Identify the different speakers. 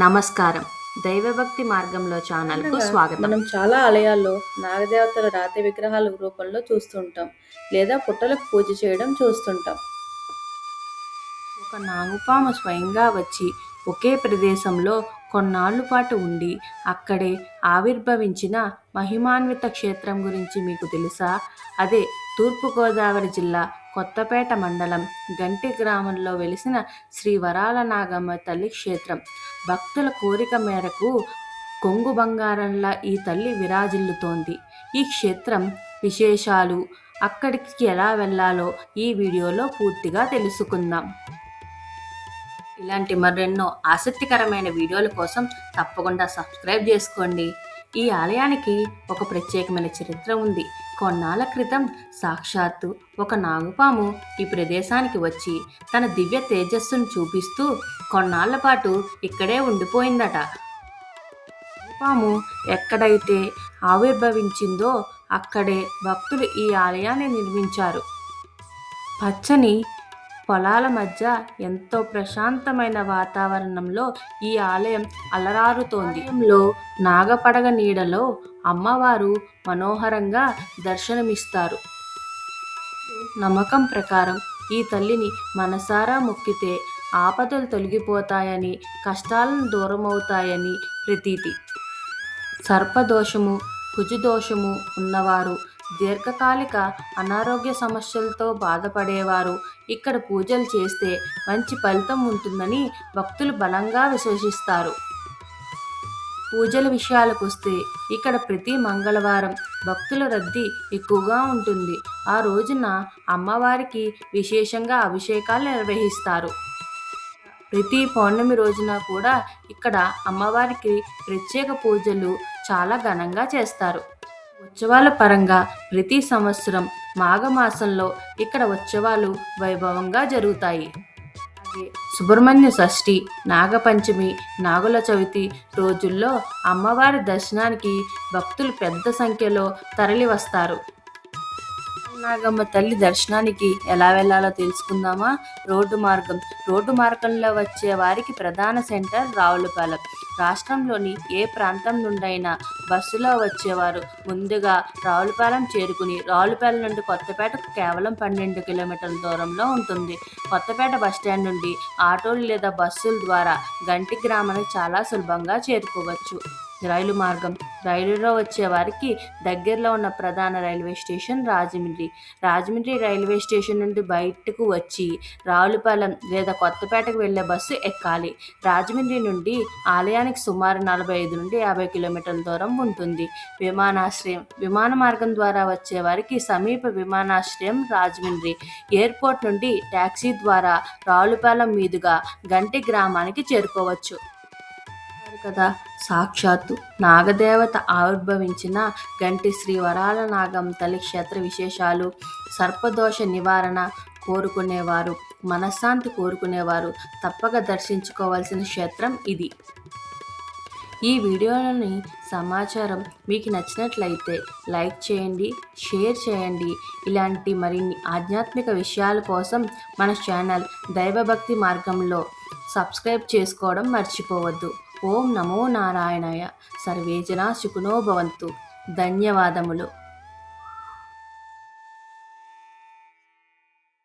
Speaker 1: నమస్కారం. దైవభక్తి మార్గంలో ఛానల్‌కు స్వాగతం.
Speaker 2: మనం చాలా ఆలయాల్లో నాగదేవతల రాతి విగ్రహాల రూపంలో చూస్తుంటాం, లేదా పుట్టలకు పూజ చేయడం చూస్తుంటాం.
Speaker 1: ఒక నాగుపాము స్వయంగా వచ్చి ఒకే ప్రదేశంలో కొన్నాళ్ల పాటు ఉండి అక్కడే ఆవిర్భవించిన మహిమాన్విత క్షేత్రం గురించి మీకు తెలుసా? అదే తూర్పుగోదావరి జిల్లా కొత్తపేట మండలం గంటి గ్రామంలో వెలిసిన శ్రీ వరాల నాగమ్మ తల్లి క్షేత్రం. భక్తుల కోరిక మేరకు కొంగు బంగారంలా ఈ తల్లి విరాజిల్లుతోంది. ఈ క్షేత్రం విశేషాలు, అక్కడికి ఎలా వెళ్ళాలో ఈ వీడియోలో పూర్తిగా తెలుసుకుందాం. ఇలాంటి మరెన్నో ఆసక్తికరమైన వీడియోల కోసం తప్పకుండా సబ్స్క్రైబ్ చేసుకోండి. ఈ ఆలయానికి ఒక ప్రత్యేకమైన చరిత్ర ఉంది. కొన్నాళ్ల క్రితం సాక్షాత్తు ఒక నాగుపాము ఈ ప్రదేశానికి వచ్చి తన దివ్య తేజస్సును చూపిస్తూ కొన్నాళ్ల పాటు ఇక్కడే ఉండిపోయిందట. నాగుపాము ఎక్కడైతే ఆవిర్భవించిందో అక్కడే భక్తులు ఈ ఆలయాన్ని నిర్మించారు. పచ్చని పొలాల మధ్య ఎంతో ప్రశాంతమైన వాతావరణంలో ఈ ఆలయం అలరారుతోంది. ఆలయంలో నాగపడగ నీడలో అమ్మవారు మనోహరంగా దర్శనమిస్తారు. నమ్మకం ప్రకారం ఈ తల్లిని మనసారా మొక్కితే ఆపదలు తొలగిపోతాయని, కష్టాలను దూరమవుతాయని ప్రతీతి. సర్పదోషము, కుజదోషము ఉన్నవారు, దీర్ఘకాలిక అనారోగ్య సమస్యలతో బాధపడేవారు ఇక్కడ పూజలు చేస్తే మంచి ఫలితం ఉంటుందని భక్తులు బలంగా విశ్వసిస్తారు. పూజల విషయాలకు వస్తే ఇక్కడ ప్రతి మంగళవారం భక్తుల రద్దీ ఎక్కువగా ఉంటుంది. ఆ రోజున అమ్మవారికి విశేషంగా అభిషేకాలు నిర్వహిస్తారు. ప్రతి పౌర్ణమి రోజున కూడా ఇక్కడ అమ్మవారికి ప్రత్యేక పూజలు చాలా ఘనంగా చేస్తారు. ఉత్సవాల పరంగా ప్రతి సంవత్సరం మాఘమాసంలో ఇక్కడ ఉత్సవాలు వైభవంగా జరుగుతాయి. అలాగే సుబ్రహ్మణ్య షష్ఠి, నాగపంచమి, నాగుల చవితి రోజుల్లో అమ్మవారి దర్శనానికి భక్తులు పెద్ద సంఖ్యలో తరలి వస్తారు. నాగమ్మ తల్లి దర్శనానికి ఎలా వెళ్ళాలో తెలుసుకుందామా? రోడ్డు మార్గంలో వచ్చే వారికి ప్రధాన సెంటర్ రావులపాలెం. రాష్ట్రంలోని ఏ ప్రాంతం నుండైనా బస్సులో వచ్చేవారు ముందుగా రావులపాలెం చేరుకుని రావులపాలెం నుండి కొత్తపేటకు కేవలం 12 కిలోమీటర్ల దూరంలో ఉంటుంది. కొత్తపేట బస్టాండ్ నుండి ఆటోలు లేదా బస్సుల ద్వారా గంటి గ్రామానికి చాలా సులభంగా చేరుకోవచ్చు. రైలు మార్గం. రైలులో వచ్చే వారికి దగ్గరలో ఉన్న ప్రధాన railway station Rajahmundry railway station నుండి బయటకు వచ్చి రావులపాలెం లేదా కొత్తపేటకు వెళ్లే బస్సు ఎక్కాలి. రాజమండ్రి నుండి ఆలయానికి సుమారు 45 నుండి 50 కిలోమీటర్ల దూరం ఉంటుంది. విమానాశ్రయం. విమాన మార్గం ద్వారా వచ్చే వారికి సమీప విమానాశ్రయం రాజమండ్రి. ఎయిర్పోర్ట్ నుండి టాక్సీ ద్వారా రావులపాలెం మీదుగా గంటి గ్రామానికి చేరుకోవచ్చు. కదా, సాక్షాత్తు నాగదేవత ఆవిర్భవించిన గంటి శ్రీ వరాల నాగమ్మ తల్లి క్షేత్ర విశేషాలు. సర్పదోష నివారణ కోరుకునేవారు, మనశ్శాంతి కోరుకునేవారు తప్పక దర్శించుకోవాల్సిన క్షేత్రం ఇది. ఈ వీడియోలోని సమాచారం మీకు నచ్చినట్లయితే లైక్ చేయండి, షేర్ చేయండి. ఇలాంటి మరిన్ని ఆధ్యాత్మిక విషయాల కోసం మన ఛానల్ దైవభక్తి మార్గంలో సబ్స్క్రైబ్ చేసుకోవడం మర్చిపోవద్దు. ఓం నమో నారాయణాయ. సర్వే జనా సుఖినో భవంతు. ధన్యవాదములు.